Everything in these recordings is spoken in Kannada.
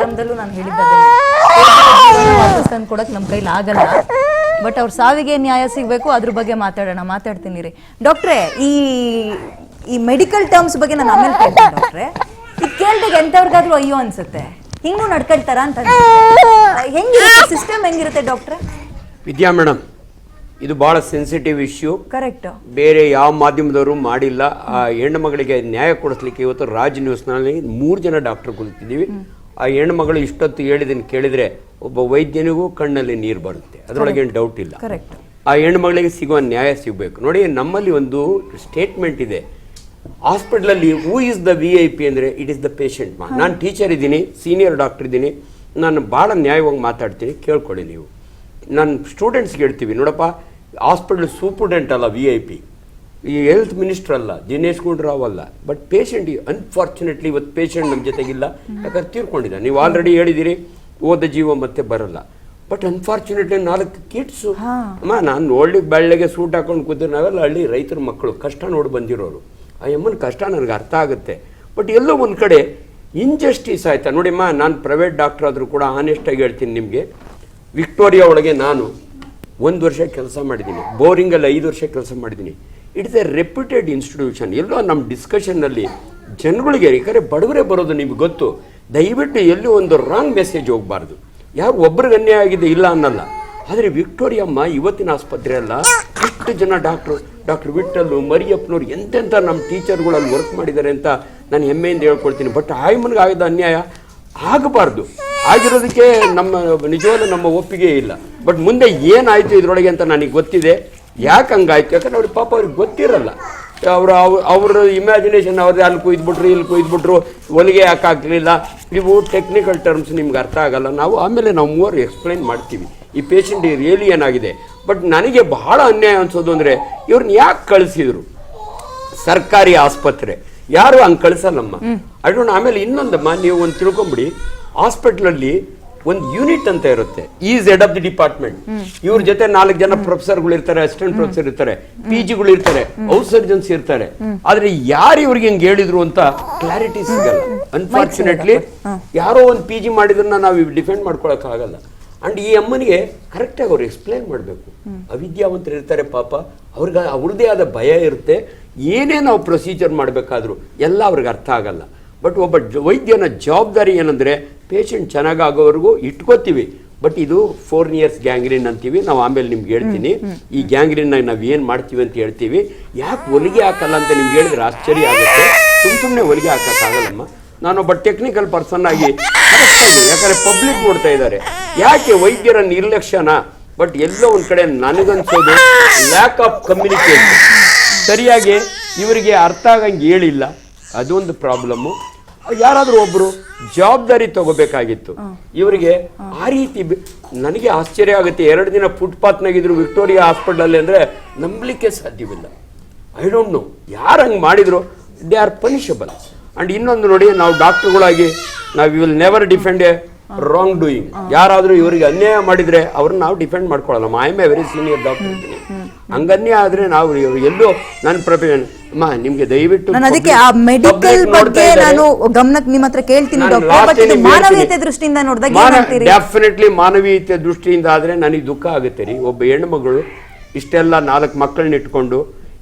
ಕಾರ್ಯಕ್ರಮದಲ್ಲೂ ನಾನು ಹೇಳಿದ್ದೆ ತಂದು ಕೊಡಕ್ಕೆ ನಮ್ಮ ಕೈಲಿ ಆಗಲ್ಲ. ಬಟ್ ಅವ್ರ ಸಾವಿಗೆ ನ್ಯಾಯ ಸಿಗಬೇಕು, ಅದ್ರ ಬಗ್ಗೆ ಮಾತಾಡ್ತೀನಿ ರೀ ಡಾಕ್ಟ್ರೇ. ಈ ಮೆಡಿಕಲ್ ಟರ್ಮ್ಸ್ ಬಗ್ಗೆ ನಾನು ಆಮೇಲೆ ಕೇಳ್ತೀನಿ ಡಾಕ್ಟ್ರೇ. ಇದು ಕೇಳಿದಾಗ ಎಂಥವ್ರಿಗಾದ್ರೂ ಅಯ್ಯೋ ಅನ್ಸುತ್ತೆ, ಹಿಂಗೂ ನಡ್ಕೊಳ್ತಾರ ಅಂತ ಹೆಂಗಿರುತ್ತೆ ಸಿಸ್ಟಮ್, ಹೆಂಗಿರುತ್ತೆ ಡಾಕ್ಟ್ರೆ? ವಿದ್ಯಾ ಮೇಡಮ್, ಇದು ಬಹಳ ಸೆನ್ಸಿಟಿವ್ ಇಶ್ಯೂ. ಕರೆಕ್ಟ್. ಬೇರೆ ಯಾವ ಮಾಧ್ಯಮದವರು ಮಾಡಿಲ್ಲ. ಆ ಹೆಣ್ಣು ಮಗಳಿಗೆ ನ್ಯಾಯ ಕೊಡಿಸ್ಲಿಕ್ಕೆ ಇವತ್ತು ರಾಜ್ ನ್ಯೂಸ್ನಲ್ಲಿ 3 ಜನ ಡಾಕ್ಟರ್ ಕುಳಿತಿದ್ದೀವಿ. ಆ ಹೆಣ್ಣು ಮಗಳು ಇಷ್ಟೊತ್ತು ಹೇಳಿದನ್ನು ಕೇಳಿದ್ರೆ ಒಬ್ಬ ವೈದ್ಯನಿಗೂ ಕಣ್ಣಲ್ಲಿ ನೀರು ಬರುತ್ತೆ, ಅದರೊಳಗೆ ಏನು ಡೌಟ್ ಇಲ್ಲ. ಆ ಹೆಣ್ಣು ಮಗಳಿಗೆ ಸಿಗುವ ನ್ಯಾಯ ಸಿಗಬೇಕು. ನೋಡಿ, ನಮ್ಮಲ್ಲಿ ಒಂದು ಸ್ಟೇಟ್ಮೆಂಟ್ ಇದೆ ಹಾಸ್ಪಿಟ್ಲಲ್ಲಿ, ಹೂ ಇಸ್ ದ VIP ಅಂದರೆ ಇಟ್ ಇಸ್ ದ ಪೇಷಂಟ್. ನಾನು ಟೀಚರ್ ಇದ್ದೀನಿ, ಸೀನಿಯರ್ ಡಾಕ್ಟರ್ ಇದ್ದೀನಿ, ನಾನು ಭಾಳ ನ್ಯಾಯವಾಗಿ ಮಾತಾಡ್ತೀನಿ, ಕೇಳ್ಕೊಳ್ಳಿ ನೀವು. ನಾನು ಸ್ಟೂಡೆಂಟ್ಸ್ಗೆ ಹೇಳ್ತೀವಿ, ನೋಡಪ್ಪ, ಹಾಸ್ಪಿಟ್ಲ್ ಸೂಪರ್ಡೆಂಟ್ ಅಲ್ಲ VIP, ಈ ಹೆಲ್ತ್ ಮಿನಿಸ್ಟರ್ ಅಲ್ಲ, ದಿನೇಶ್ ಗುಂಡೂರಾವ್ ಅಲ್ಲ, ಬಟ್ ಪೇಷಂಟ್ ಅನ್ಫಾರ್ಚುನೇಟ್ಲಿ ಇವತ್ತು ಪೇಷಂಟ್ ನಮ್ಮ ಜೊತೆಗಿಲ್ಲ, ಯಾಕಂದ್ರೆ ತೀರ್ಕೊಂಡಿದ್ದ. ನೀವು ಆಲ್ರೆಡಿ ಹೇಳಿದಿರಿ ಓದ ಜೀವ ಮತ್ತೆ ಬರಲ್ಲ. ಬಟ್ ಅನ್ಫಾರ್ಚುನೇಟ್ಲಿ 4 ಕಿಡ್ಸು ಅಮ್ಮ, ನಾನು ನೋಡ್ಲಿಕ್ಕೆ ಬೆಳ್ಳಗೆ ಸೂಟ್ ಹಾಕೊಂಡು ಕೂತಿರೋ, ನಾವೆಲ್ಲ ಹಳ್ಳಿ ರೈತರ ಮಕ್ಕಳು, ಕಷ್ಟ ನೋಡಿ ಬಂದಿರೋರು. ಆ ಅಮ್ಮನ ಕಷ್ಟ ನನಗೆ ಅರ್ಥ ಆಗುತ್ತೆ. ಬಟ್ ಎಲ್ಲೋ ಒಂದು ಕಡೆ ಇಂಜಸ್ಟಿಸ್ ಆಯ್ತಾ ನೋಡಿಮ್ಮ. ನಾನು ಪ್ರೈವೇಟ್ ಡಾಕ್ಟರ್ ಆದರೂ ಕೂಡ ಆನೆಸ್ಟಾಗಿ ಹೇಳ್ತೀನಿ ನಿಮಗೆ, ವಿಕ್ಟೋರಿಯಾ ಒಳಗೆ ನಾನು 1 ವರ್ಷ ಕೆಲಸ ಮಾಡಿದ್ದೀನಿ, ಬೋರಿಂಗಲ್ಲಿ 5 ವರ್ಷ ಕೆಲಸ ಮಾಡಿದ್ದೀನಿ. It's a reputed institution. ಎಲ್ಲೋ ನಮ್ಮ ಡಿಸ್ಕಷನ್ನಲ್ಲಿ ಜನಗಳಿಗೆ, ಯಾಕಂದರೆ ಬಡವರೇ ಬರೋದು ನಿಮ್ಗೆ ಗೊತ್ತು, ದಯವಿಟ್ಟು ಎಲ್ಲೂ ಒಂದು ರಾಂಗ್ ಮೆಸೇಜ್ ಹೋಗಬಾರ್ದು. ಯಾರು ಒಬ್ರಿಗೆ ಅನ್ಯಾಯ ಆಗಿದೆ ಇಲ್ಲ ಅನ್ನಲ್ಲ, ಆದರೆ ವಿಕ್ಟೋರಿಯಮ್ಮ ಇವತ್ತಿನ ಆಸ್ಪತ್ರೆ ಅಲ್ಲ, ಎಷ್ಟು ಜನ ಡಾಕ್ಟರ್ ವಿಠ್ಠಲು, ಮರಿಯಪ್ಪನವ್ರು, ಎಂತೆಂಥ ನಮ್ಮ ಟೀಚರ್ಗಳಲ್ಲಿ ವರ್ಕ್ ಮಾಡಿದ್ದಾರೆ ಅಂತ ನಾನು ಹೆಮ್ಮೆಯಿಂದ ಹೇಳ್ಕೊಳ್ತೀನಿ. ಬಟ್ ಆಯಮ್ಮನಿಗೆ ಆಗಿದ ಅನ್ಯಾಯ ಆಗಬಾರ್ದು. ಆಗಿರೋದಕ್ಕೆ ನಿಜವಾಗ್ಲೂ ನಮ್ಮ ಒಪ್ಪಿಗೆ ಇಲ್ಲ. ಬಟ್ ಮುಂದೆ ಏನಾಯಿತು ಇದರೊಳಗೆ ಅಂತ ನನಗೆ ಗೊತ್ತಿದೆ. ಯಾಕೆ ಹಂಗಾಯ್ತು? ಯಾಕಂದ್ರೆ ಅವ್ರಿಗೆ ಪಾಪ ಅವ್ರಿಗೆ ಗೊತ್ತಿರಲ್ಲ. ಅವ್ರ ಇಮ್ಯಾಜಿನೇಷನ್, ಅವ್ರದ್ದು ಅಲ್ಲಿ ಕುಯ್ದುಬಿಟ್ರು, ಇಲ್ಲಿ ಕುಯ್ದುಬಿಟ್ರು, ಹೊಲಿಗೆ ಯಾಕೆ ಹಾಕಲಿಲ್ಲ, ಇವು ಟೆಕ್ನಿಕಲ್ ಟರ್ಮ್ಸ್ ನಿಮ್ಗೆ ಅರ್ಥ ಆಗಲ್ಲ. ನಾವು ಮೂವರು ಎಕ್ಸ್ಪ್ಲೈನ್ ಮಾಡ್ತೀವಿ ಈ ಪೇಷಂಟ್ ರಿಯಲಿ ಏನಾಗಿದೆ. ಬಟ್ ನನಗೆ ಬಹಳ ಅನ್ಯಾಯ ಅನ್ಸೋದು ಅಂದರೆ, ಇವ್ರನ್ನ ಯಾಕೆ ಕಳಿಸಿದ್ರು ಸರ್ಕಾರಿ ಆಸ್ಪತ್ರೆ? ಯಾರು ಹಂಗೆ ಕಳಿಸಲ್ಲಮ್ಮ. ಅಡೋಣ. ಆಮೇಲೆ ಇನ್ನೊಂದಮ್ಮ, ನೀವು ಒಂದು ತಿಳ್ಕೊಂಬಿಡಿ, ಹಾಸ್ಪಿಟ್ಲಲ್ಲಿ ಒಂದು ಯೂನಿಟ್ ಅಂತ ಇರುತ್ತೆ, is head of the department. ಇವ್ರ ಜೊತೆ 4 ಜನ ಪ್ರೊಫೆಸರ್ಗಳು ಇರ್ತಾರೆ, ಅಸಿಸ್ಟೆಂಟ್ ಪ್ರೊಫೆಸರ್ ಇರ್ತಾರೆ, PGಗಳು ಇರ್ತಾರೆ, ಹೌಸ್ ಸರ್ಜನ್ಸ್ ಇರ್ತಾರೆ. ಆದ್ರೆ ಯಾರು ಇವ್ರಿಗೆ ಹಿಂಗೆ ಹೇಳಿದ್ರು ಅಂತ ಕ್ಲಾರಿಟಿ ಸಿಗಲ್ಲ. ಅನ್ಫಾರ್ಚುನೇಟ್ಲಿ ಯಾರೋ ಒಂದು PG ಮಾಡಿದ್ರನ್ನ ನಾವು ಡಿಫೆಂಡ್ ಮಾಡ್ಕೊಳಕ್ ಆಗಲ್ಲ. ಅಂಡ್ ಈ ಅಮ್ಮನಿಗೆ ಕರೆಕ್ಟಾಗಿ ಅವ್ರು ಎಕ್ಸ್ಪ್ಲೈನ್ ಮಾಡಬೇಕು. ಅವಿದ್ಯಾವಂತರು ಇರ್ತಾರೆ ಪಾಪ, ಅವ್ರಿಗೆ ಅವ್ರದ್ದೇ ಆದ ಭಯ ಇರುತ್ತೆ. ಏನೇ ನಾವು ಪ್ರೊಸೀಜರ್ ಮಾಡಬೇಕಾದ್ರೂ ಎಲ್ಲ ಅವ್ರಿಗೆ ಅರ್ಥ ಆಗಲ್ಲ. ಬಟ್ ಒಬ್ಬ ವೈದ್ಯನ ಜವಾಬ್ದಾರಿ ಏನಂದರೆ, ಪೇಷಂಟ್ ಚೆನ್ನಾಗಾಗೋವರೆಗೂ ಇಟ್ಕೋತೀವಿ. ಬಟ್ ಇದು 4 years ಗ್ಯಾಂಗ್ರೀನ್ ಅಂತೀವಿ ನಾವು. ಆಮೇಲೆ ನಿಮ್ಗೆ ಹೇಳ್ತೀನಿ ಈ ಗ್ಯಾಂಗ್ರೀನ್ನಾಗ ನಾವು ಏನು ಮಾಡ್ತೀವಿ ಅಂತ ಹೇಳ್ತೀವಿ. ಯಾಕೆ ಹೊಲಿಗೆ ಹಾಕಲ್ಲ ಅಂತ ನಿಮ್ಗೆ ಹೇಳಿದ್ರೆ ಆಶ್ಚರ್ಯ ಆಗುತ್ತೆ. ಸುಮ್ಮನೆ ಹೊಲಿಗೆ ಹಾಕೋಕ್ಕಾಗಲ್ಲಮ್ಮ. ನಾನೊಬ್ಬ ಟೆಕ್ನಿಕಲ್ ಪರ್ಸನ್ ಆಗಿ, ಯಾಕಂದರೆ ಪಬ್ಲಿಕ್ ನೋಡ್ತಾ ಇದ್ದಾರೆ, ಯಾಕೆ ವೈದ್ಯರ ನಿರ್ಲಕ್ಷ್ಯನ. ಬಟ್ ಎಲ್ಲೋ ಒಂದು ಕಡೆ ನನಗನ್ಸೋದು ಲ್ಯಾಕ್ ಆಫ್ ಕಮ್ಯುನಿಕೇಷನ್. ಸರಿಯಾಗಿ ಇವರಿಗೆ ಅರ್ಥ ಆಗಂಗೆ ಹೇಳಿಲ್ಲ, ಅದೊಂದು ಪ್ರಾಬ್ಲಮ್ಮು. ಯಾರಾದರೂ ಒಬ್ಬರು ಜವಾಬ್ದಾರಿ ತಗೋಬೇಕಾಗಿತ್ತು ಇವರಿಗೆ. ಆ ರೀತಿ ನನಗೆ ಆಶ್ಚರ್ಯ ಆಗುತ್ತೆ. 2 ದಿನ ಫುಟ್ಪಾತ್ನಾಗಿದ್ರು ವಿಕ್ಟೋರಿಯಾ ಹಾಸ್ಪಿಟಲ್ ಅಂದರೆ ನಂಬಲಿಕ್ಕೆ ಸಾಧ್ಯವಿಲ್ಲ. ಐ ಡೋಂಟ್ ನೋ ಯಾರು ಹಂಗೆ ಮಾಡಿದ್ರು, ದೇ ಆರ್ ಪನಿಷಬಲ್. ಅಂಡ್ ಇನ್ನೊಂದು ನೋಡಿ, ನಾವು ಡಾಕ್ಟರ್ಗಳಾಗಿ ನಾವು will never defend a wrong doing. ಯಾರಾದರೂ ಇವರಿಗೆ ಅನ್ಯಾಯ ಮಾಡಿದರೆ ಅವ್ರನ್ನ ನಾವು ಡಿಫೆಂಡ್ ಮಾಡ್ಕೊಳ್ಳಲ್ಲ. I am a very senior doctor ಇದ್ದೀನಿ. ಹಂಗನ್ಯಾಯ ಆದರೆ ನಾವು ಎಲ್ಲೋ ನನ್ನ ಪ್ರೊಫೆಷನ್ ಅಮ್ಮ, ನಿಮ್ಗೆ ದಯವಿಟ್ಟು ಅದಕ್ಕೆ ಆ ಮೆಡಿಕಲ್ ಬಗ್ಗೆ ನಾನು ಗಮನಕ್ಕೆ ನಿಮ್ಮ ಹತ್ರ ಕೇಳ್ತೀನಿ. ಮಾನವೀಯತೆ ದೃಷ್ಟಿಯಿಂದ ನೋಡಿದಾಗ ಡೆಫಿನೆಟ್ಲಿ ಮಾನವೀಯತೆ ದೃಷ್ಟಿಯಿಂದ ಆದರೆ ನನಗೆ ದುಃಖ ಆಗುತ್ತೆ ರೀ. ಒಬ್ಬ ಹೆಣ್ಣುಮಗಳು ಇಷ್ಟೆಲ್ಲ 4 ಮಕ್ಕಳನ್ನ ಇಟ್ಕೊಂಡು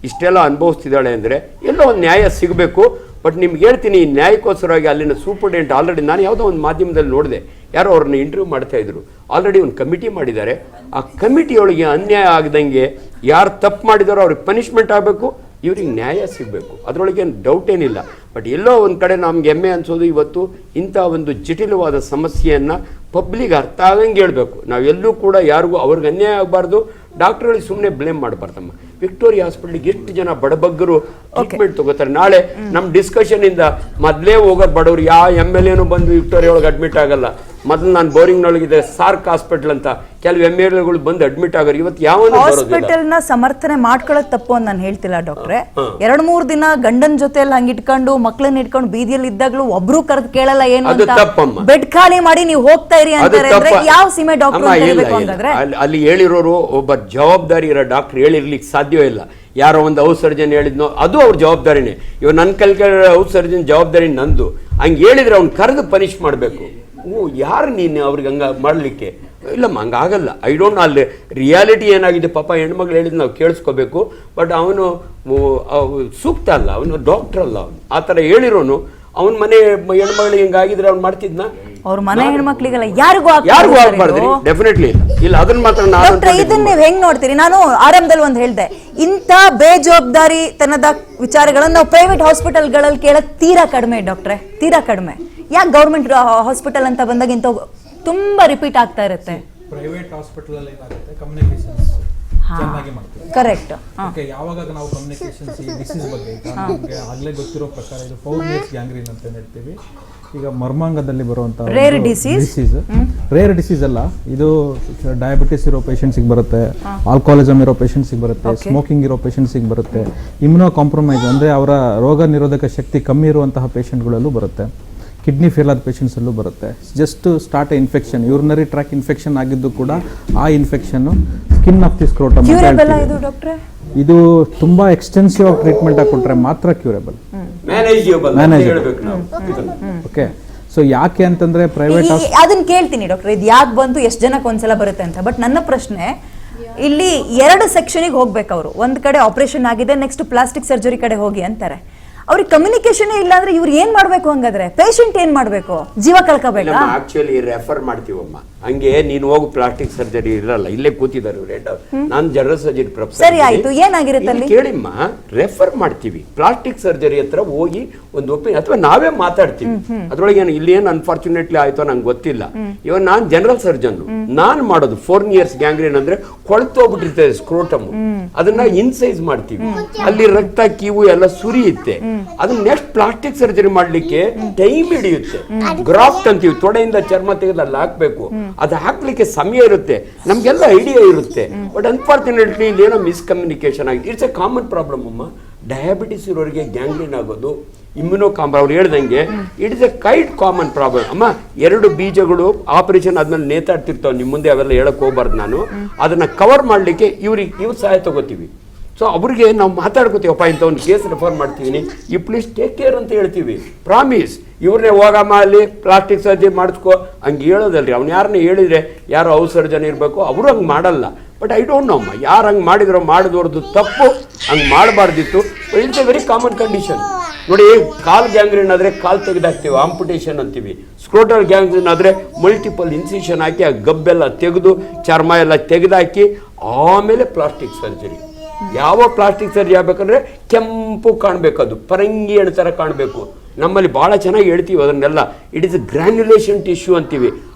ಇಷ್ಟೆಲ್ಲ ಅನುಭವಿಸ್ತಿದ್ದಾಳೆ ಅಂದರೆ ಎಲ್ಲೋ ಒಂದು ನ್ಯಾಯ ಸಿಗಬೇಕು. ಬಟ್ ನಿಮ್ಗೆ ಹೇಳ್ತೀನಿ, ಈ ನ್ಯಾಯಕ್ಕೋಸ್ಕರವಾಗಿ ಅಲ್ಲಿನ ಸೂಪರ್ಡೆಂಟ್ ಆಲ್ರೆಡಿ ನಾನು ಯಾವುದೋ ಒಂದು ಮಾಧ್ಯಮದಲ್ಲಿ ನೋಡಿದೆ, ಯಾರೋ ಅವ್ರನ್ನ ಇಂಟರ್ವ್ಯೂ ಮಾಡ್ತಾ ಇದ್ರು. ಆಲ್ರೆಡಿ ಒಂದು ಕಮಿಟಿ ಮಾಡಿದ್ದಾರೆ. ಆ ಕಮಿಟಿಯೊಳಗೆ ಅನ್ಯಾಯ ಆಗದಂಗೆ ಯಾರು ತಪ್ಪು ಮಾಡಿದಾರೋ ಅವ್ರಿಗೆ ಪನಿಷ್ಮೆಂಟ್ ಆಗಬೇಕು, ಇವ್ರಿಗೆ ನ್ಯಾಯ ಸಿಗಬೇಕು. ಅದರೊಳಗೆ ಡೌಟ್ ಏನಿಲ್ಲ. ಬಟ್ ಎಲ್ಲೋ ಒಂದು ಕಡೆ ನಮ್ಗೆ ಹೆಮ್ಮೆ ಅನ್ಸೋದು, ಇವತ್ತು ಇಂಥ ಒಂದು ಜಟಿಲವಾದ ಸಮಸ್ಯೆಯನ್ನು ಪಬ್ಲಿಕ್ ಅರ್ಥ ಆಗಂಗೆ ಹೇಳ್ಬೇಕು. ನಾವೆಲ್ಲೂ ಕೂಡ ಯಾರಿಗೂ ಅವ್ರಿಗೆ ಅನ್ಯಾಯ ಆಗಬಾರ್ದು. ಡಾಕ್ಟರ್ಗಳಿಗೆ ಸುಮ್ಮನೆ ಬ್ಲೇಮ್ ಮಾಡಬಾರ್ದಮ್ಮ. ವಿಕ್ಟೋರಿಯಾ ಹಾಸ್ಪಿಟಲ್ಗೆ ಎಷ್ಟು ಜನ ಬಡಬಗ್ಗರು ಟ್ರೀಟ್ಮೆಂಟ್ ತಗೋತಾರೆ. ನಾಳೆ ನಮ್ಮ ಡಿಸ್ಕಷನ್ ಇಂದ ಮೊದಲೇ ಹೋಗೋದು ಬಡವರು, ಯಾವ MLAನೂ ಬಂದು ವಿಕ್ಟೋರಿಯಾ ಒಳಗೆ ಅಡ್ಮಿಟ್ ಆಗಲ್ಲ. ಮೊದಲು ನಾನು ಬೋರಿಂಗ್ನೊಳಗಿದೆ ಸಾರ್ಕ್ ಹಾಸ್ಪಿಟಲ್ ಅಂತ, ಕೆಲವು MLAಗಳು ಬಂದು ಅಡ್ಮಿಟ್ ಆಗೋರು. ಇವತ್ತು ಯಾವ ಹಾಸ್ಪಿಟಲ್ನ ಸಮರ್ಥನೆ ಮಾಡ್ಕೊಳ್ಳೋದು ತಪ್ಪು ಅಂತ ನಾನು ಹೇಳ್ತಿಲ್ಲ ಡಾಕ್ಟ್ರೆ. 2-3 ದಿನ ಗಂಡನ ಜೊತೆಯಲ್ಲಿ ಹಂಗೆ ಇಟ್ಕೊಂಡು ಮಕ್ಕಳನ್ನ ಇಟ್ಕೊಂಡು ಬೀದಿಯಲ್ಲಿ ಇದ್ದಾಗಲೂ ಒಬ್ರು ಕರೆದು ಕೇಳಲ್ಲ ಏನು ಅಂತ, ಬೆಡ್ ಖಾಲಿ ಮಾಡಿ ನೀವು ಹೋಗ್ತಾ ಇರಿ ಅಂತಾರೆ. ಯಾವ ಸೀಮೆ ಡಾಕ್ಟರ್ ಹಂಗಾದ್ರೆ? ಅಲ್ಲಿ ಹೇಳಿರೋರು ಒಬ್ಬ ಜವಾಬ್ದಾರಿ ಇರೋ ಡಾಕ್ಟರ್ ಹೇಳಿರ್ಲಿಕ್ಕೆ ಸಾಧ್ಯವೇ ಇಲ್ಲ. ಯಾರೋ ಒಂದು ಹೌಸ್ ಸರ್ಜನ್ ಹೇಳಿದ್ನೋ ಅದು ಅವ್ರ ಜವಾಬ್ದಾರಿನೇ. ಇವಾಗ ನನ್ನ ಕಲ್ಕೆ ಹೌಸ್ ಸರ್ಜನ್ ಜವಾಬ್ದಾರಿ ನಂದು. ಹಂಗೆ ಹೇಳಿದ್ರೆ ಅವ್ನು ಕರೆದು ಪನಿಷ್ ಮಾಡಬೇಕು. ಯಾರು ನೀನು ಅವ್ರಿಗೆ ಹಂಗೆ ಮಾಡಲಿಕ್ಕೆ? ಇಲ್ಲಮ್ಮ ಹಂಗಾಗಲ್ಲ. ಐ ಡೋಂಟ್ ಅಲ್ಲಿ ರಿಯಾಲಿಟಿ ಏನಾಗಿದೆ ಪಾಪ ಹೆಣ್ಮಕ್ಳು ಹೇಳಿದ್ ನಾವು ಕೇಳಿಸ್ಕೋಬೇಕು. ಬಟ್ ಅವನು ಸೂಕ್ತ ಅಲ್ಲ, ಅವನು ಡಾಕ್ಟರ್ ಅಲ್ಲ. ಅವನು ಆ ಥರ ಹೇಳಿರೋನು ಅವನ ಮನೆ ಹೆಣ್ಮಕ್ಳಿಗೆ ಹಿಂಗಾಗಿದ್ರೆ ಅವ್ನು ಮಾಡ್ತಿದ್ನ? ಅವ್ರ ಮನೆ ಹೆಣ್ಮಕ್ಳಿಗೆಲ್ಲ ಯಾರಿಗೂ ಆಗ್ಬಾರ್ದ್ರಿ. ಡೆಫಿನೆಟ್ಲಿ ಇಲ್ಲ. ಅದನ್ನ ಮಾತ್ರ ಇದನ್ನ ನೀವು ಹೆಂಗ್ ನೋಡ್ತೀರಿ? ನಾನು ಆರಂಭದಲ್ಲಿ ಒಂದು ಹೇಳ್ದೆ, ಇಂಥ ಬೇಜವಾಬ್ದಾರಿ ತನದ ವಿಚಾರಗಳನ್ನ ನಾವು ಪ್ರೈವೇಟ್ ಹಾಸ್ಪಿಟಲ್ಗಳಲ್ಲಿ ಕೇಳೋದು ತೀರಾ ಕಡಿಮೆ ಡಾಕ್ಟ್ರೆ, ತೀರಾ ಕಡಿಮೆ. ಯಾಕೆ ಗೌರ್ಮೆಂಟ್ ಹಾಸ್ಪಿಟಲ್ ಅಂತ ಬಂದಾಗ ಇಂಥ ತುಂಬಾ ರಿಪೀಟ್ ಆಗ್ತಾ ಇರುತ್ತೆ. ಪ್ರೈವೇಟ್ ಹಾಸ್ಪಿಟಲ್ ಅಲ್ಲಿ ಏನಾಗುತ್ತೆ, ಕಮ್ಯುನಿಕೇಶನ್ಸ್ ಚೆನ್ನಾಗಿ ಮಾಡ್ತೀವಿ. ಕರೆಕ್ಟ್. ಓಕೆ, ಯಾವಾಗ ನಾವು ಕಮ್ಯುನಿಕೇಶನ್ಸ್ ಈ ಡಿಸೀಸ್ ಬಗ್ಗೆ ಈಗ ನಮಗೆ ಆಗಲೇ ಗೊತ್ತಿರೋ ಪ್ರಕಾರ ಇದು ಫೌರ್ನಿಯರ್ಸ್ ಗ್ಯಾಂಗ್ರೀನ್ ಅಂತ ಹೇಳ್ತೀವಿ. ಈಗ ಮರ್ಮಾಂಗದಲ್ಲಿ ಬರುವಂತ ರೇರ್ ಡಿಸೀಸ್ ಅಲ್ಲ, ಇದು ಡಯಾಬಿಟಿಸ್ ಇರೋ ಪೇಷಂಟ್ಸಿಗೆ ಬರುತ್ತೆ, ಆಲ್ಕೋಹಾಲಿಸಮ್ ಇರೋ ಪೇಷಂಟ್ಸಿಗೆ ಬರುತ್ತೆ, ಸ್ಮೋಕಿಂಗ್ ಇರೋ ಪೇಷಂಟ್ಸಿಗೆ ಬರುತ್ತೆ, ಇಮ್ಯುನೋ ಕಾಂಪ್ರಮೈಸ್ ಅಂದರೆ ಅವರ ರೋಗ ನಿರೋಧಕ ಶಕ್ತಿ ಕಮ್ಮಿ ಇರುವಂತಹ ಪೇಷಂಟ್ಗಳಲ್ಲೂ ಬರುತ್ತೆ, ಕಿಡ್ನಿ ಫೇಲ್ ಆದ ಪೇಷಂಟ್ಸಲ್ಲೂ ಬರುತ್ತೆ. Just start infection, urinary track infection ಆಗಿದ್ದು ಕೂಡ ಆ ಇನ್ಫೆಕ್ಷನ್ ಸ್ಕಿನ್ ಆಫ್ ದಿ ಸ್ಕ್ರೋಟಮ್. ಇದು ತುಂಬಾ ಎಕ್ಸ್ಟೆನ್ಸಿವ್ ಆಗಿ ಟ್ರೀಟ್ಮೆಂಟ್ ಆಗಿ ಕೊಟ್ರೆ ಮಾತ್ರ ಕ್ಯೂರೇಬಲ್, ಮ್ಯಾನೇಜಬಲ್. ಓಕೆ, ಸೊ ಯಾಕೆ ಅಂತಂದ್ರೆ ಪ್ರೈವೇಟ್ ಅದನ್ನ ಕೇಳ್ತೀನಿ ಡಾಕ್ಟರ್, ಇದು ಯಾಕೆ ಬಂತು, ಎಷ್ಟು ಜನಕ್ಕೆ ಒಂದ್ಸಲ ಬರುತ್ತೆ ಅಂತ. ಬಟ್ ನನ್ನ ಪ್ರಶ್ನೆ ಇಲ್ಲಿ 2 ಸೆಕ್ಷನಿಗೆ ಹೋಗ್ಬೇಕು ಅವರು. ಒಂದ್ ಕಡೆ ಆಪರೇಷನ್ ಆಗಿದೆ, ನೆಕ್ಸ್ಟ್ ಪ್ಲಾಸ್ಟಿಕ್ ಸರ್ಜರಿ ಕಡೆ ಹೋಗಿ ಅಂತಾರೆ. ಅವ್ರಿಗೆ ಕಮ್ಯುನಿಕೇಶನ್ ಇಲ್ಲ ಅಂದ್ರೆ ಇವ್ರು ಏನ್ ಮಾಡ್ಬೇಕು? ಹಂಗಾದ್ರೆ ಪೇಷಂಟ್ ಏನ್ ಮಾಡ್ಬೇಕು? ಜೀವ ಕಳ್ಕೋಬೇಕಾ? Actually refer ಮಾಡ್ತೀವಮ್ಮ. ಹಂಗೆ ನೀನು ಹೋಗು ಪ್ಲಾಸ್ಟಿಕ್ ಸರ್ಜರಿ ಇರಲ್ಲ, ಇಲ್ಲೇ ಕೂತಿದ್ದಾರೆ ನಾನು ಜನರಲ್ ಸರ್ಜರಿ ಪ್ರೊಫೆಸರ್. ಸರಿ ಆಯ್ತು, ಏನಾಗಿರುತ್ತೆ ಅಲ್ಲಿ ಕೇಳಿಮ್ಮ, ರೆಫರ್ ಮಾಡ್ತೀವಿ. ಪ್ಲಾಸ್ಟಿಕ್ ಸರ್ಜರಿ ಹತ್ರ ಹೋಗಿ ಒಂದು ಒಪಿನಿಯನ್ ಅಥವಾ ನಾವೇ ಮಾತಾಡ್ತೀವಿ. ಅದ್ರೊಳಗೆ ಏನು ಇಲ್ಲಿ ಏನು ಅನ್ಫಾರ್ಚುನೇಟ್ಲಿ ಆಯ್ತೋ ನಂಗೆ ಗೊತ್ತಿಲ್ಲ. ಇವಾಗ ನಾನು ಜನರಲ್ ಸರ್ಜನ್, ನಾನು ಮಾಡೋದು ಫೋರ್ನಿಯರ್ಸ್ ಗ್ಯಾಂಗ್ರೀನ್ ಅಂದ್ರೆ ಕೊಳ್ತೋಗ್ಬಿಟ್ಟಿರ್ತದೆ ಸ್ಕ್ರೋಟಮ್, ಅದನ್ನ ಇನ್ಸೈಸ್ ಮಾಡ್ತೀವಿ. ಅಲ್ಲಿ ರಕ್ತ ಕೀವು ಎಲ್ಲ ಸುರಿಯುತ್ತೆ. ಅದನ್ನ ನೆಕ್ಸ್ಟ್ ಪ್ಲಾಸ್ಟಿಕ್ ಸರ್ಜರಿ ಮಾಡ್ಲಿಕ್ಕೆ ಟೈಮ್ ಹಿಡಿಯುತ್ತೆ. ಗ್ರಾಫ್ಟ್ ಅಂತೀವಿ, ತೊಡೆಯಿಂದ ಚರ್ಮ ತೆಗೆದು ಅಲ್ಲಿ ಹಾಕ್ಬೇಕು. ಅದು ಹಾಕ್ಲಿಕ್ಕೆ ಸಮಯ ಇರುತ್ತೆ, ನಮ್ಗೆಲ್ಲ ಐಡಿಯಾ ಇರುತ್ತೆ. ಬಟ್ ಅನ್ಫಾರ್ಚುನೇಟ್ಲಿ ಇಲ್ಲೇನೋ ಮಿಸ್ಕಮ್ಯುನಿಕೇಶನ್ ಆಗಿದೆ. ಇಟ್ಸ್ ಎ ಕಾಮನ್ ಪ್ರಾಬ್ಲಮ್ ಅಮ್ಮ. ಡಯಾಬಿಟಿಸ್ ಇರೋರಿಗೆ ಗ್ಯಾಂಗ್ರೀನ್ ಆಗೋದು, ಇಮ್ಯುನೋ ಅವ್ರು ಹೇಳ್ದಂಗೆ it is a quite common problem ಅಮ್ಮ. 2 ಬೀಜಗಳು ಆಪರೇಷನ್ ಆದ್ಮೇಲೆ ನೇತಾಡ್ತಿರ್ತಾವೆ. ನಿಮ್ಮ ಮುಂದೆ ಅವೆಲ್ಲ ಹೇಳಕ್ ಹೋಗ್ಬಾರ್ದು ನಾನು. ಅದನ್ನ ಕವರ್ ಮಾಡ್ಲಿಕ್ಕೆ ಇವ್ರು ಸಹಾಯ ತಗೋತೀವಿ. ಸೊ ಅವ್ರಿಗೆ ನಾವು ಮಾತಾಡ್ಕೋತೀವಪ್ಪ, ಇಂಥ ಒಂದು ಕೇಸ್ ರೆಫರ್ ಮಾಡ್ತೀವಿ, ಯು ಪ್ಲೀಸ್ ಟೇಕ್ ಕೇರ್ ಅಂತ ಹೇಳ್ತೀವಿ. ಪ್ರಾಮಿಸ್. ಇವ್ರನ್ನೇ ಹೋಗಮ್ಮ ಅಲ್ಲಿ ಪ್ಲಾಸ್ಟಿಕ್ ಸರ್ಜರಿ ಮಾಡಿಸ್ಕೋ ಹಂಗೆ ಹೇಳೋದಲ್ರಿ. ಅವ್ನು ಯಾರನ್ನ ಹೇಳಿದ್ರೆ ಯಾರೋ ಔಷರ್ಜನ್ ಇರಬೇಕು, ಅವರು ಹಂಗೆ ಮಾಡಲ್ಲ. ಬಟ್ ಐ ಡೋಂಟ್ ನೋ ಅಮ್ಮ, ಯಾರು ಹಂಗೆ ಮಾಡಿದ್ರೋ ಮಾಡಿದವ್ರದ್ದು ತಪ್ಪು, ಹಂಗೆ ಮಾಡಬಾರ್ದಿತ್ತು. It's a very common condition. ನೋಡಿ, ಕಾಲ್ ಗ್ಯಾಂಗ್ರೀನ್ ಆದರೆ ಕಾಲ್ ತೆಗೆದಾಕ್ತೀವಿ, ಆಂಪುಟೇಷನ್ ಅಂತೀವಿ. ಸ್ಕ್ರೋಟಲ್ ಗ್ಯಾಂಗ್ರೀನ್ ಆದರೆ ಮಲ್ಟಿಪಲ್ ಇನ್ಸಿಷನ್ ಹಾಕಿ ಆ ಗಬ್ಬೆಲ್ಲ ತೆಗೆದು ಚರ್ಮ ಎಲ್ಲ ತೆಗೆದಾಕಿ ಆಮೇಲೆ ಪ್ಲಾಸ್ಟಿಕ್ ಸರ್ಜರಿ. ಯಾವ ಪ್ಲಾಸ್ಟಿಕ್ ಸರ್ಜರಿ ಆಗ್ಬೇಕಂದ್ರೆ ಕೆಂಪು ಕಾಣಬೇಕು, ಅದು ಪರಂಗಿ ಹಣ್ಣು ಥರ ಕಾಣಬೇಕು. ನಮ್ಮಲ್ಲಿ ಭಾಳ ಚೆನ್ನಾಗಿ ಹೇಳ್ತೀವಿ ಅದನ್ನೆಲ್ಲ. ಇಟ್ ಇಸ್ ಗ್ರ್ಯಾನ್ಯುಲೇಷನ್ ಟಿಶ್ಯೂ ಅಂತೀವಿ.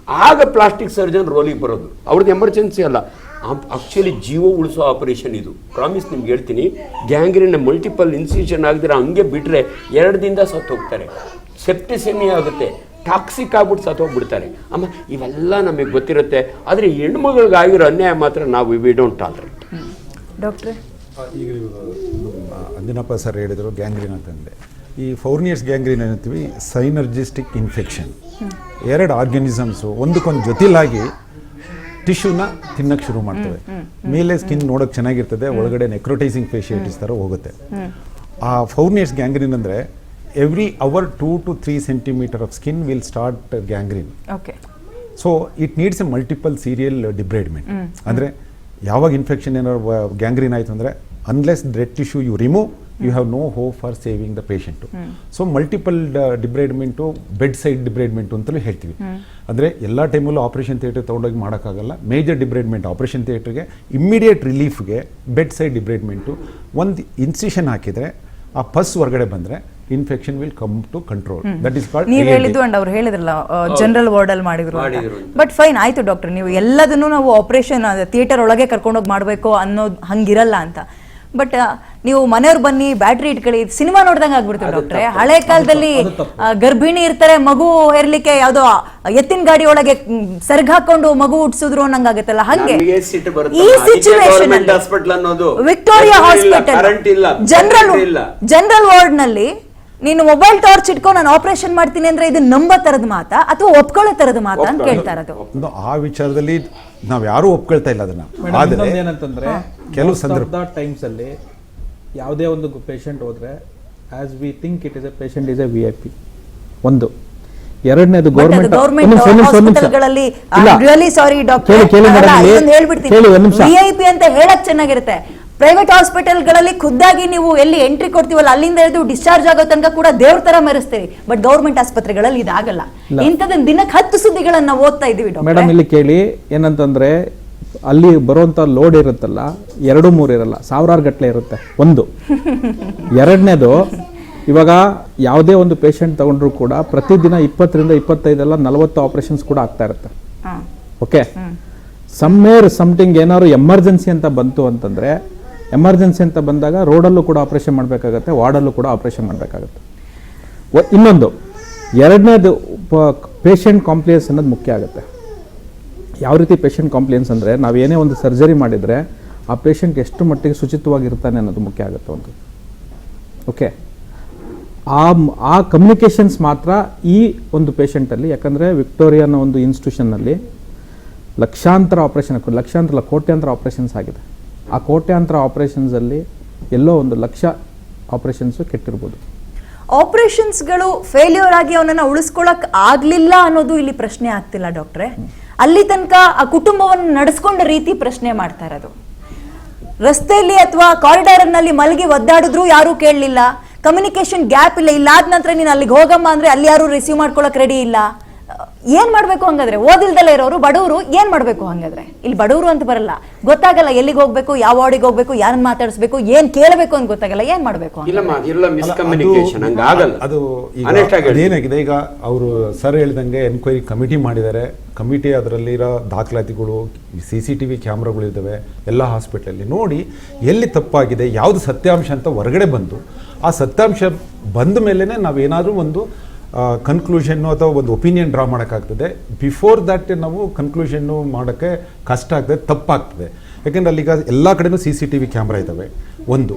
ಆಗ ಪ್ಲಾಸ್ಟಿಕ್ ಸರ್ಜನ್ ರೋಲಿಗೆ ಬರೋದು. ಅವ್ರದ್ದು ಎಮರ್ಜೆನ್ಸಿ ಅಲ್ಲ, ಆಕ್ಚುಲಿ ಜೀವ ಉಳಿಸೋ ಆಪರೇಷನ್ ಇದು. ಪ್ರಾಮಿಸ್ ನಿಮ್ಗೆ ಹೇಳ್ತೀನಿ. ಗ್ಯಾಂಗ್ರೀನ್ ಮಲ್ಟಿಪಲ್ ಇನ್ಸಿಷನ್ ಆಗಿದ್ರೆ ಹಂಗೆ ಬಿಟ್ಟರೆ 2 ದಿನದಿಂದ ಸತ್ತು ಹೋಗ್ತಾರೆ. ಸೆಪ್ಟಿಸೆಮಿಯಾ ಆಗುತ್ತೆ, ಟಾಕ್ಸಿಕ್ ಆಗ್ಬಿಟ್ಟು ಸತ್ತೋಗ್ಬಿಡ್ತಾರೆ ಅಮ್ಮ. ಇವೆಲ್ಲ ನಮಗೆ ಗೊತ್ತಿರುತ್ತೆ. ಆದರೆ ಹೆಣ್ಮಗಳಿಗಾಗಿರೋ ಅನ್ಯಾಯ ಮಾತ್ರ ನಾವು ವಿ ಡೋಂಟ್ ಟಾಲರೇಟ್. ಡಾಕ್ಟ್ರೆ, ಈಗ ಅಂಜನಪ್ಪ ಸರ್ ಹೇಳಿದರು ಗ್ಯಾಂಗ್ರೀನ್ ಅಂತಂದರೆ, ಈ ಫೌರ್ನಿಯರ್ಸ್ ಗ್ಯಾಂಗ್ರೀನ್ ಏನಂತೀವಿ, ಸೈನರ್ಜಿಸ್ಟಿಕ್ ಇನ್ಫೆಕ್ಷನ್. 2 ಆರ್ಗ್ಯಾನಿಸಮ್ಸು ಒಂದಕ್ಕೊಂದು ಜೊತೆಲಾಗಿ ಟಿಶ್ಯೂನ ತಿನ್ನಕ್ಕೆ ಶುರು ಮಾಡ್ತವೆ. ಮೇಲೆ ಸ್ಕಿನ್ ನೋಡೋಕೆ ಚೆನ್ನಾಗಿರ್ತದೆ, ಒಳಗಡೆ ನೆಕ್ರೋಟೈಸಿಂಗ್ ಫೇಶಿಯೈಟಿಸ್ ಥರ ಹೋಗುತ್ತೆ. ಆ ಫೌರ್ನಿಯರ್ಸ್ ಗ್ಯಾಂಗ್ರೀನ್ ಅಂದರೆ every hour 2 to 3 centimeter of skin will start gangrene. So it needs a multiple serial debridement. ಅಂದರೆ ಯಾವಾಗ ಇನ್ಫೆಕ್ಷನ್ ಏನಾದ್ರು ಗ್ಯಾಂಗ್ರೀನ್ ಆಯಿತು ಅಂದರೆ unless dead tissue you remove, you have no hope for saving the patient. So multiple debridement, bed side debridement ಅಂತಲೂ ಹೇಳ್ತೀವಿ. ಅಂದರೆ ಎಲ್ಲ ಟೈಮಲ್ಲೂ ಆಪರೇಷನ್ ಥಿಯೇಟರ್ ತೊಗೊಂಡೋಗಿ ಮಾಡೋಕ್ಕಾಗಲ್ಲ. ಮೇಜರ್ ಡಿಬ್ರೈಡ್ಮೆಂಟ್ ಆಪರೇಷನ್ ಥಿಯೇಟರ್ಗೆ, ಇಮ್ಮಿಡಿಯೇಟ್ ರಿಲೀಫ್ಗೆ ಬೆಡ್ ಸೈಡ್ ಡಿಬ್ರೈಡ್ಮೆಂಟು. ಒಂದು ಇನ್ಸಿಷನ್ ಹಾಕಿದರೆ ಆ ಪಸ್ ಹೊರಗಡೆ ಬಂದರೆ infection will come to control. That is called. ನೀವು ಹೇಳಿದ್ದು ಅಂಡ್ ಅವ್ರು ಹೇಳಿದ್ರಲ್ಲ ಜನರಲ್ ವಾರ್ಡ್ ಅಲ್ಲಿ ಮಾಡಿದ್ರು. ಬಟ್ ಫೈನ್ ಆಯ್ತು ಡಾಕ್ಟರ್, ನೀವು ಎಲ್ಲದನ್ನು ನಾವು ಆಪರೇಷನ್ ಥಿಯೇಟರ್ ಒಳಗೆ ಕರ್ಕೊಂಡೋಗಿ ಮಾಡಬೇಕು ಅನ್ನೋದು ಹಂಗಿರಲ್ಲ ಅಂತ. ಬಟ್ ನೀವು ಮನೆಯವ್ರು ಬನ್ನಿ ಬ್ಯಾಟ್ರಿ ಇಟ್ಕೊಳ್ಳಿ, ಸಿನಿಮಾ ನೋಡ್ದಂಗೆ ಆಗ್ಬಿಡ್ತೀವಿ ಡಾಕ್ಟ್ರೆ. ಹಳೆ ಕಾಲದಲ್ಲಿ ಗರ್ಭಿಣಿ ಇರ್ತಾರೆ, ಮಗು ಹೇರ್ಲಿಕ್ಕೆ ಯಾವ್ದೋ ಎತ್ತಿನ ಗಾಡಿ ಒಳಗೆ ಸರ್ಗ್ ಹಾಕೊಂಡು ಮಗು ಹುಟ್ಟಿಸಿದ್ರು ಅನ್ನಂಗಾಗತ್ತಲ್ಲ, ಹಂಗೆ ಈ situation Victoria hospital general ward ನಲ್ಲಿ ನೀನು ಮೊಬೈಲ್ ಟಾರ್ಚ್ ಇಟ್ಕೊಂಡು ನಾನು ಆಪರೇಷನ್ ಮಾಡ್ತೀನಿ ಅಂದ್ರೆ ಇದು ನಂಬೋ ತರದ ಮಾತಾ ಅಥವಾ ಒಪ್ಕೊಳ್ಳೋ ತರದ ಮಾತಾ ಅಂತ ಕೇಳ್ತಾ ಇರೋದು. ಆ ವಿಚಾರದಲ್ಲಿ ನಾವ್ ಯಾರು ಒಪ್ಕೊಳ್ತಾ ಇಲ್ಲ ಅದನ್ನ. ಆದ್ರೆ ಏನಂತಂದ್ರೆ ಕೆಲವು ಸಂದರ್ಭ ಟೈಮ್ಸ್ ಅಲ್ಲಿ ಯಾವುದೇ ಒಂದು ಪೇಷಂಟ್ ಹೋದ್ರೆ as we think it is A patient is A VIP. ಒಂದು ಎರಡನೇದು ಗೌರ್ಮೆಂಟ್ ಹಾಸ್ಪಿಟಲ್ಗಳಲ್ಲಿ ರಿಯಲಿ ಸಾರಿ ಡಾಕ್ಟರ್ ಹೇಳ್ಬಿಡ್ತೀನಿ, VIP ಅಂತ ಹೇಳಕ್ ಚೆನ್ನಾಗಿರುತ್ತೆ. ಪ್ರೈವೇಟ್ ಹಾಸ್ಪಿಟಲ್ಗಳಲ್ಲಿ ಖುದ್ದಾಗಿ ನೀವು ಎಲ್ಲಿ ಎಂಟ್ರಿ ಕೊಡ್ತೀವಲ್ಲ ಅಲ್ಲಿಂದ ಹಿಡಿದು ಡಿಸ್ಚಾರ್ಜ್ ಆಗೋ ತನಕ ಕೂಡ ದೇವ್ರ ತರ ಮೆರೆಸ್ತೀವಿ. ಬಟ್ ಗೌರ್ಮೆಂಟ್ ಆಸ್ಪತ್ರೆಗಳಲ್ಲಿ ಇದಾಗಲ್ಲ. ಇಂಥದನ್ನ ದಿನಕ್ಕೆ 10 ಸುದ್ದಿಗಳನ್ನ ಓದ್ತಾ ಇದೀವಿ ಮೇಡಮ್. ಇಲ್ಲಿ ಕೇಳಿ ಏನಂತಂದ್ರೆ ಅಲ್ಲಿ ಬರುವಂತ ಲೋಡ್ ಇರುತ್ತಲ್ಲ 2-3 ಇರಲ್ಲ, ಸಾವಿರಾರು ಗಟ್ಟಲೆ ಇರುತ್ತೆ. ಒಂದು ಎರಡನೇದು, ಇವಾಗ ಯಾವುದೇ ಒಂದು ಪೇಷಂಟ್ ತಗೊಂಡ್ರು ಕೂಡ ಪ್ರತಿದಿನ 20ರಿಂದ 25 ಅಲ್ಲ 40 ಆಪರೇಷನ್ಸ್ ಕೂಡ ಆಗ್ತಾ ಇರುತ್ತೆ. ಓಕೆ, ಸಮಥಿಂಗ್ ಏನಾದ್ರು ಎಮರ್ಜೆನ್ಸಿ ಅಂತ ಬಂತು ಅಂತಂದ್ರೆ, ಎಮರ್ಜೆನ್ಸಿ ಅಂತ ಬಂದಾಗ ರೋಡಲ್ಲೂ ಕೂಡ ಆಪರೇಷನ್ ಮಾಡಬೇಕಾಗತ್ತೆ, ವಾರ್ಡಲ್ಲೂ ಕೂಡ ಆಪರೇಷನ್ ಮಾಡಬೇಕಾಗತ್ತೆ. ಇನ್ನೊಂದು ಎರಡನೇದು ಪೇಷಂಟ್ ಕಾಂಪ್ಲಿಯನ್ಸ್ ಅನ್ನೋದು ಮುಖ್ಯ ಆಗುತ್ತೆ. ಯಾವ ರೀತಿ ಪೇಷಂಟ್ ಕಾಂಪ್ಲಿಯನ್ಸ್ ಅಂದರೆ, ನಾವು ಏನೇ ಒಂದು ಸರ್ಜರಿ ಮಾಡಿದರೆ ಆ ಪೇಷಂಟ್ ಎಷ್ಟು ಮಟ್ಟಿಗೆ ಶುಚಿತ್ವವಾಗಿರ್ತಾನೆ ಅನ್ನೋದು ಮುಖ್ಯ ಆಗುತ್ತೆ ಒಂದು. ಓಕೆ, ಆ ಕಮ್ಯುನಿಕೇಷನ್ಸ್ ಮಾತ್ರ ಈ ಒಂದು ಪೇಷಂಟಲ್ಲಿ, ಯಾಕಂದರೆ ವಿಕ್ಟೋರಿಯಾನ ಒಂದು ಇನ್ಸ್ಟಿಟ್ಯೂಷನ್ನಲ್ಲಿ ಲಕ್ಷಾಂತರ ಕೋಟ್ಯಾಂತರ ಆಪರೇಷನ್ಸ್ ಆಗಿದೆ. ಆ ಕೋಟ್ಯಾಂತರ ಆಪರೇಷನ್ಸಲ್ಲಿ ಎಲ್ಲೋ 1,00,000 ಆಪರೇಷನ್ಸು ಕೆಟ್ಟಿರ್ಬೋದು. ಆಪರೇಷನ್ಸ್ಗಳು ಫೇಲ್ಯೂರ್ ಆಗಿ ಅವನನ್ನ ಉಳಿಸ್ಕೊಳಕ್ ಆಗ್ಲಿಲ್ಲ ಅನ್ನೋದು ಇಲ್ಲಿ ಪ್ರಶ್ನೆ ಆಗ್ತಿಲ್ಲ ಡಾಕ್ಟ್ರೆ. ಅಲ್ಲಿ ತನಕ ಆ ಕುಟುಂಬವನ್ನು ನಡೆಸ್ಕೊಂಡ ರೀತಿ ಪ್ರಶ್ನೆ ಮಾಡ್ತಾ ಇರೋದು. ರಸ್ತೆಯಲ್ಲಿ ಅಥವಾ ಕಾರಿಡಾರ್ ನಲ್ಲಿ ಮಲಗಿ ಒದ್ದಾಡಿದ್ರು ಯಾರು ಕೇಳಲಿಲ್ಲ, ಕಮ್ಯುನಿಕೇಶನ್ ಗ್ಯಾಪ್ ಇಲ್ಲ. ಇಲ್ಲಾದ ನಂತರ ನೀನು ಅಲ್ಲಿಗೆ ಹೋಗಮ್ಮ ಅಂದ್ರೆ ಅಲ್ಲಿ ಯಾರು ರಿಸೀವ್ ಮಾಡ್ಕೊಳಕ್ ರೆಡಿ ಇಲ್ಲ. ಏನ್ ಮಾಡ್ಬೇಕು ಹಂಗಾದ್ರೆ? ಓದಿಲ್ದಲ್ಲೇ ಇರೋರು ಬಡವರು ಏನ್ ಮಾಡ್ಬೇಕು ಹಂಗಾದ್ರೆ? ಇಲ್ಲಿ ಬಡವರು ಅಂತ ಬರಲ್ಲ, ಗೊತ್ತಾಗಲ್ಲ ಎಲ್ಲಿಗೆ ಹೋಗ್ಬೇಕು, ಯಾವ ವಾರ್ಡಿಗೆ ಹೋಗ್ಬೇಕು, ಯಾರನ್ನ ಮಾತಾಡಿಸ್ಬೇಕು, ಏನ್ ಕೇಳಬೇಕು ಅಂತ ಗೊತ್ತಾಗಲ್ಲ, ಏನ್ ಮಾಡ್ಬೇಕು? ಅದು ಏನಾಗಿದೆ ಈಗ, ಅವರು ಸರ್ ಹೇಳಿದಂಗೆ ಎನ್ಕ್ವೈರಿ ಕಮಿಟಿ ಮಾಡಿದ್ದಾರೆ. ಕಮಿಟಿ ಅದರಲ್ಲಿರೋ ದಾಖಲಾತಿಗಳು, CCTV ಕ್ಯಾಮ್ರಾಗಳಿದ್ದಾವೆ ಎಲ್ಲ ಹಾಸ್ಪಿಟ್ಲಲ್ಲಿ. ನೋಡಿ ಎಲ್ಲಿ ತಪ್ಪಾಗಿದೆ, ಯಾವುದು ಸತ್ಯಾಂಶ ಅಂತ ಹೊರಗಡೆ ಬಂದು, ಆ ಸತ್ಯಾಂಶ ಬಂದ ಮೇಲೇ ನಾವೇನಾದ್ರೂ ಒಂದು ಕನ್ಕ್ಲೂಷನ್ನು ಅಥವಾ ಒಂದು ಒಪಿನಿಯನ್ ಡ್ರಾ ಮಾಡೋಕ್ಕಾಗ್ತದೆ. ಬಿಫೋರ್ ದಟ್ ನಾವು ಕನ್ಕ್ಲೂಷನ್ನು ಮಾಡೋಕ್ಕೆ ಕಷ್ಟ ಆಗ್ತದೆ, ತಪ್ಪಾಗ್ತದೆ. ಯಾಕೆಂದರೆ ಅಲ್ಲಿಗ ಎಲ್ಲ ಕಡೆನೂ CCTV ಕ್ಯಾಮ್ರಾ ಇದ್ದಾವೆ. ಒಂದು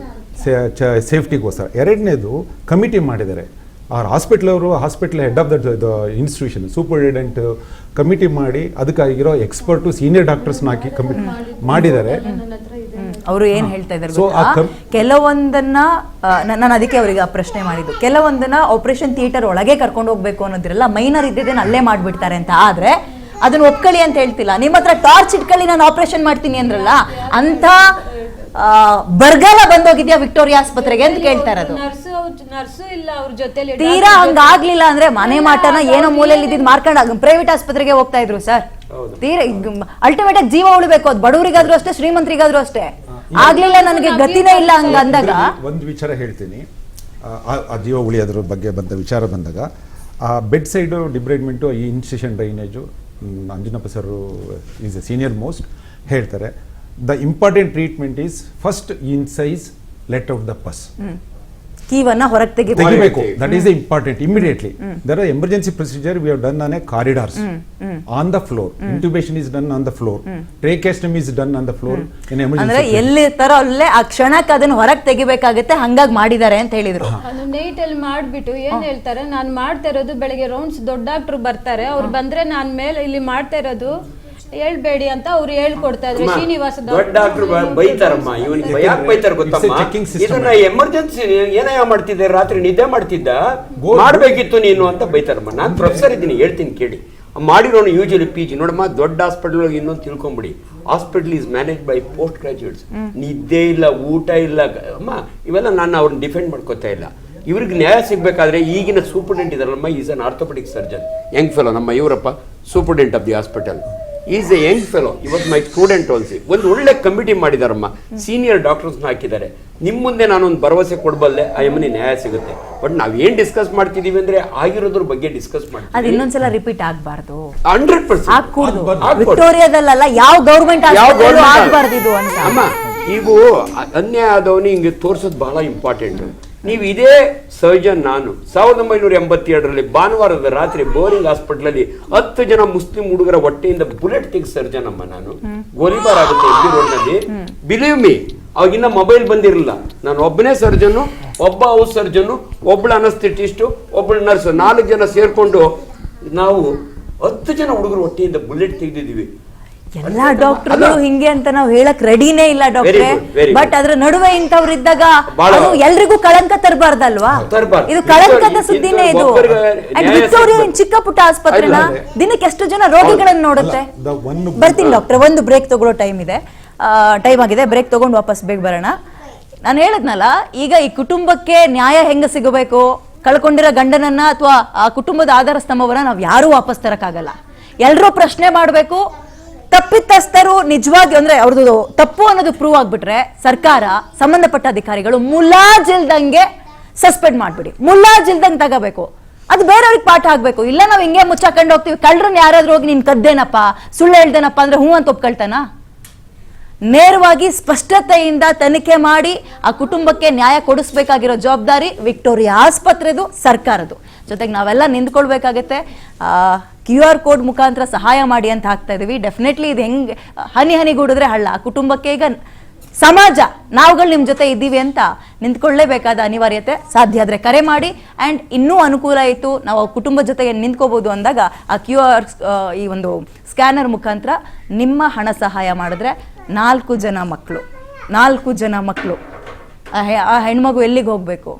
ಸೇಫ್ಟಿಗೋಸ್ಕರ. ಎರಡನೇದು ಕಮಿಟಿ ಮಾಡಿದ್ದಾರೆ. Hospital head of the institution superintendent committee ಮಾಡಿ ಅದಕ್ಕಾಗಿರೋ ಎಕ್ಸ್ಪರ್ಟು ಸೀನಿಯರ್ ಡಾಕ್ಟರ್ಸ್ನ ಹಾಕಿ ಕಮಿಟಿ ಮಾಡಿದ್ದಾರೆ. ಅವರು ಏನ್ ಹೇಳ್ತಾ ಇದ್ದಾರೆ, ಕೆಲವೊಂದನ್ನ ನಾನು ಅದಕ್ಕೆ ಅವರಿಗೆ ಪ್ರಶ್ನೆ ಮಾಡಿದ್ದು, ಕೆಲವೊಂದನ್ನ ಆಪರೇಷನ್ ಥಿಯೇಟರ್ ಒಳಗೆ ಕರ್ಕೊಂಡು ಹೋಗ್ಬೇಕು ಅನ್ನೋದಿರಲ್ಲ, ಮೈನರ್ ಇದ್ದಿದ್ದೇನೆ ಅಲ್ಲೇ ಮಾಡ್ಬಿಡ್ತಾರೆ ಅಂತ. ಆದ್ರೆ ಅದನ್ನ ಒಪ್ಕೊಳ್ಳಿ ಅಂತ ಹೇಳ್ತಿಲ್ಲ. ನಿಮ್ಮ ಹತ್ರ ಟಾರ್ಚ್ ಇಟ್ಕೊಳ್ಳಿ ನಾನು ಆಪರೇಷನ್ ಮಾಡ್ತೀನಿ ಅಂದ್ರಲ್ಲ, ಅಂತ ಬರಗಾಲ ಬಂದೋಗಿದ್ಯಾ ವಿಕ್ಟೋರಿಯಾ ಆಸ್ಪತ್ರೆಗೆ ಅಂತ ಕೇಳ್ತಾ ಇರೋದು. ತೀರಾ ಹಂಗಾಗ್ಲಿಲ್ಲ ಅಂದ್ರೆ ಮನೆ ಮಾಟನ ಏನೋ ಮೂಲೆಯಲ್ಲಿ ಇದ್ದಿದ್ದು ಮಾರ್ಕೊಂಡು ಪ್ರೈವೇಟ್ ಆಸ್ಪತ್ರೆಗೆ ಹೋಗ್ತಾ ಇದ್ರು ಸರ್. ತೀರಾ ಅಲ್ಟಿಮೇಟ್ ಆಗಿ ಜೀವ ಉಳಿಬೇಕು, ಅದು ಬಡವರಿಗಾದ್ರೂ ಅಷ್ಟೇ, ಶ್ರೀಮಂತರಿಗಾದ್ರೂ ಅಷ್ಟೇ. ಆಗ್ಲಿಲ್ಲ, ನನಗೆ ಗತಿನೇ ಇಲ್ಲ ಹಂಗ ಅಂದಾಗ ಒಂದು ವಿಚಾರ ಹೇಳ್ತೀನಿ. ಆ ಜೀವ ಉಳಿಯೋದ್ರ ಬಗ್ಗೆ ಬಂದ ವಿಚಾರ ಬಂದಾಗ, ಆ ಬೆಡ್ ಸೈಡು ಡಿಬ್ರೈಡ್ಮೆಂಟು, ಈ institution drainage, Anjanappa sir is A senior most ಹೇಳ್ತಾರೆ, the important treatment is first incise, let out the pus. ಕೀವನ್ನ ಹೊರಗೆ ತೆಗಿಬೇಕು. That is important immediately. There are emergency procedure we have done on a corridors, on the floor. Intubation is done on the floor. Tracheostomy is done on the floor in emergency. ಅಂದ್ರೆ ಎಲ್ಲಿ ತರ ಅಲ್ಲೇ ಆ ಕ್ಷಣಕ್ಕೆ ಅದನ್ನ ಹೊರಗೆ ತೆಗಿಬೇಕಾಗುತ್ತೆ, ಹಂಗಾಗಿ ಮಾಡಿದ್ದಾರೆ ಅಂತ ಹೇಳಿದ್ರು. ಅದು ನೈಟ್ ಅಲ್ಲಿ ಮಾಡ್ಬಿಟ್ಟು ಏನ್ ಹೇಳ್ತಾರೆ, ನಾನು ಮಾಡ್ತಾ ಇರೋದು ಬೆಳಗ್ಗೆ ರೌಂಡ್ಸ್ ದೊಡ್ಡ ಡಾಕ್ಟರ್ ಬರ್ತಾರೆ, ಅವ್ರು ಬಂದ್ರೆ ನಾನ್ ಮೇಲೆ ಇಲ್ಲಿ ಮಾಡ್ತಾ ಇರೋದು ಹೇಳ್ಬೇಡಿ ಅಂತ ಅವ್ರು ಹೇಳ್ಕೊಡ್ತಾ ಇದ್ರು. ಶ್ರೀನಿವಾಸ ದೊಡ್ಡ ಡಾಕ್ಟರ್ ಬೈತಾರಮ್ಮ, ಇವನಿಗೆ ಯಾಕೆ ಬೈತಾರ ಗೊತ್ತಮ್ಮ? ಇದನ್ನ ಎಮರ್ಜೆನ್ಸಿ ಏನಯ್ಯ ಮಾಡ್ತಿದ್ದೆ, ರಾತ್ರಿ ನಿದ್ದೆ ಮಾಡ್ತಿದ್ದ, ಮಾಡ್ಬೇಕಿತ್ತು ನೀನು ಅಂತ ಬೈತಾರಮ್ಮ. ನಾನು ಪ್ರೊಫೆಸರ್ ಇದ್ದೀನಿ, ಹೇಳ್ತೀನಿ ಕೇಳಿ. ಮಾಡಿರೋನು ಯೂಶಲಿ PG. ನೋಡಮ್ಮ, ದೊಡ್ಡ ಹಾಸ್ಪಿಟಲ್ ಇನ್ನೊಂದು ತಿಳ್ಕೊಂಬಿಡಿ, hospital is manage by post graduates. ನಿದ್ದೆ ಇಲ್ಲ, ಊಟ ಇಲ್ಲ ಅಮ್ಮ, ಇವೆಲ್ಲ ನಾನು ಅವ್ರನ್ನ ಡಿಫೆಂಡ್ ಮಾಡ್ಕೋತಾ ಇಲ್ಲ. ಇವ್ರಿಗೆ ನ್ಯಾಯ ಸಿಗ್ಬೇಕಾದ್ರೆ ಈಗಿನ ಸೂಪರ್ಡೆಂಟ್ ಇದಾರಲ್ಲಮ್ಮ, is an orthopaedic surgeon, young fellow. ನಮ್ಮ ಇವರಪ್ಪ superintendent of the hospital is a young fellow, ಇವತ್ತು ಮೈ ಸ್ಟೂಡೆಂಟ್ ಆಲ್ಸಿ. ಒಂದು ಒಳ್ಳೆ ಕಮಿಟಿ ಮಾಡಿದಾರಮ್ಮ, ಸೀನಿಯರ್ ಡಾಕ್ಟರ್ಸ್ನ ಹಾಕಿದ್ದಾರೆ. ನಿಮ್ಮ ಮುಂದೆ ನಾನೊಂದು ಭರವಸೆ ಕೊಡಬಲ್ಲೆ, ಆ ಎಮ್ಮನಿ ನ್ಯಾಯ ಸಿಗುತ್ತೆ. ಬಟ್ ನಾವ್ ಏನ್ ಡಿಸ್ಕಸ್ ಮಾಡ್ತಿದೀವಿ ಅಂದ್ರೆ ಆಗಿರೋದ್ರ ಬಗ್ಗೆ ಡಿಸ್ಕಸ್ ಮಾಡ್ತೀವಿ. ಅದು ಇನ್ನೊಂದ್ಸಲ ರಿಪೀಟ್ ಆಗಬಾರ್ದು. 100% ವಿಕ್ಟೋರಿಯಾದಲ್ಲ, ಯಾವ ಗವರ್ನಮೆಂಟ್ ಆಗಬಾರ್ದು ಇದು ಅಂತ. ಅಮ್ಮ, ಈಗ ಅನ್ಯಾಯ ಆದವನು ಹಿಂಗೆ ತೋರ್ಸೋದು ಬಹಳ ಇಂಪಾರ್ಟೆಂಟ್. ನೀವು ಇದೇ ಸರ್ಜನ್, ನಾನು 1982ರಲ್ಲಿ ಭಾನುವಾರದ ರಾತ್ರಿ ಬೋರಿಂಗ್ ಹಾಸ್ಪಿಟಲ್ ಅಲ್ಲಿ 10 ಜನ ಮುಸ್ಲಿಂ ಹುಡುಗರ ಹೊಟ್ಟೆಯಿಂದ ಬುಲೆಟ್ ತೆಗ್ ಸರ್ಜನ್ ಅಮ್ಮ. ನಾನು ಗೋಲಿಬಾರ್ ಆಗುತ್ತೆ MG ರೋಡ್ ನಲ್ಲಿ. ಬಿಲೀವ್ ಮೀ, ಅವಾಗಿನ್ನ ಮೊಬೈಲ್ ಬಂದಿರಲಿಲ್ಲ. ನಾನು ಒಬ್ಬನೇ ಸರ್ಜನ್ನು, ಒಬ್ಬ ಹೌಸ್ ಸರ್ಜನ್ನು, ಒಬ್ಬಳು ಅನಸ್ಥೆಟಿಸ್ಟು, ಒಬ್ಬಳು ನರ್ಸ್, 4 ಜನ ಸೇರ್ಕೊಂಡು ನಾವು 10 ಜನ ಹುಡುಗರು ಹೊಟ್ಟೆಯಿಂದ ಬುಲೆಟ್ ತೆಗೆದಿದ್ದೀವಿ. ಎಲ್ಲಾ ಡಾಕ್ಟರ್ಗಳು ಹಿಂಗೆ ಅಂತ ನಾವು ಹೇಳಕ್ ರೆಡಿನೇ ಇಲ್ಲ ಡಾಕ್ಟ್ರೆ. Very good, very good. But ಅದ್ರ ನಡುವೆ ಇಂಥವ್ರು ಇದ್ದಾಗ ಬಹಳ- ಅದು ಎಲ್ರಿಗೂ ಕಳಂಕ ತರಬಾರ್ದಲ್ವಾ? ತರ್ಬಾರ್ದು. ಇದು ಕಳಂಕದ ಇದು ಸುದ್ದಿನೇ ಇದು. ಒಬ್ಬರಿಗೆ And ನ್ಯಾಯ ವಿಕ್ಟೋರಿಯಾ ಸಿಗ್ಬೇಕು. ಚಿಕ್ಕ ಪುಟ್ಟ ಆಸ್ಪತ್ರೆನ ಅಲ್ಲ, ದಿನಕ್ಕೆ ಎಷ್ಟು ಜನ ರೋಗಿಗಳನ್ನ ನೋಡುತ್ತೆ? ಬರ್ತೀನಿ ಡಾಕ್ಟ್ರೆ, ಒಂದು ಬ್ರೇಕ್ ತಗೊಳ್ಳೋ ಟೈಮ್ ಆಗಿದೆ. ಬ್ರೇಕ್ ತಗೊಂಡು ವಾಪಸ್ ಬೇಗ ಬರೋಣ. ನಾನು ಹೇಳದ್ನಲ್ಲ, ಈಗ ಈ ಕುಟುಂಬಕ್ಕೆ ನ್ಯಾಯ ಹೆಂಗ ಸಿಗಬೇಕು, ಕಳ್ಕೊಂಡಿರೋ ಗಂಡನನ್ನ ಅಥವಾ ಆ ಕುಟುಂಬದ ಆಧಾರ ಸ್ತಂಭವನ್ನ ನಾವು ಯಾರೂ ವಾಪಸ್ ತರಕ್ಕಾಗಲ್ಲ. ಎಲ್ಲರೂ ಪ್ರಶ್ನೆ ಮಾಡಬೇಕು. ತಪ್ಪಿತಸ್ಥರು ನಿಜವಾಗಿ ಅಂದ್ರೆ ಅವ್ರದ್ದು ತಪ್ಪು ಅನ್ನೋದು ಪ್ರೂವ್ ಆಗ್ಬಿಟ್ರೆ ಸರ್ಕಾರ, ಸಂಬಂಧಪಟ್ಟ ಅಧಿಕಾರಿಗಳು ಮುಲಾಜಿಲ್ದಂಗೆ ಸಸ್ಪೆಂಡ್ ಮಾಡ್ಬಿಡಿ, ಮುಲಾಜಿಲ್ದಂಗೆ ತಗೋಬೇಕು. ಅದು ಬೇರೆಯವ್ರಿಗೆ ಪಾಠ ಆಗ್ಬೇಕು. ಇಲ್ಲ ನಾವು ಹಿಂಗೆ ಮುಚ್ಚಾಕೊಂಡು ಹೋಗ್ತೀವಿ, ಕಳ್ಳರನ್ನ ಯಾರಾದ್ರೂ ಹೋಗಿ ನೀನ್ ಕದ್ದೇನಪ್ಪ, ಸುಳ್ಳು ಹೇಳ್ದೇನಪ್ಪ ಅಂದ್ರೆ ಹ್ಞೂ ಅಂತ ಒಪ್ಕೊಳ್ತಾನ? ನೇರವಾಗಿ ಸ್ಪಷ್ಟತೆಯಿಂದ ತನಿಖೆ ಮಾಡಿ ಆ ಕುಟುಂಬಕ್ಕೆ ನ್ಯಾಯ ಕೊಡಿಸ್ಬೇಕಾಗಿರೋ ಜವಾಬ್ದಾರಿ ವಿಕ್ಟೋರಿಯಾ ಆಸ್ಪತ್ರೆದು, ಸರ್ಕಾರದ್ದು. ಜೊತೆಗೆ ನಾವೆಲ್ಲ ನಿಂತ್ಕೊಳ್ಬೇಕಾಗತ್ತೆ. QR ಕೋಡ್ ಮುಖಾಂತರ ಸಹಾಯ ಮಾಡಿ ಅಂತ ಹಾಕ್ತಾ ಇದೀವಿ. ಡೆಫಿನೆಟ್ಲಿ ಇದು ಹೆಂಗೆ ಹನಿ ಹನಿಗೂಡಿದ್ರೆ ಹಳ್ಳ. ಆ ಕುಟುಂಬಕ್ಕೆ ಈಗ ಸಮಾಜ, ನಾವುಗಳು ನಿಮ್ಮ ಜೊತೆ ಇದ್ದೀವಿ ಅಂತ ನಿಂತ್ಕೊಳ್ಳೇಬೇಕಾದ ಅನಿವಾರ್ಯತೆ. ಸಾಧ್ಯ ಆದ್ರೆ ಕರೆ ಮಾಡಿ. ಆ್ಯಂಡ್ ಇನ್ನೂ ಅನುಕೂಲ ಇತ್ತು, ನಾವು ಕುಟುಂಬದ ಜೊತೆಗೆ ನಿಂತ್ಕೋಬಹುದು ಅಂದಾಗ ಆ ಈ ಒಂದು ಸ್ಕ್ಯಾನರ್ ಮುಖಾಂತರ ನಿಮ್ಮ ಹಣ ಸಹಾಯ ಮಾಡಿದ್ರೆ 4 ಜನ ಮಕ್ಕಳು ಆ ಹೆಣ್ಮಗು ಎಲ್ಲಿಗೆ ಹೋಗ್ಬೇಕು?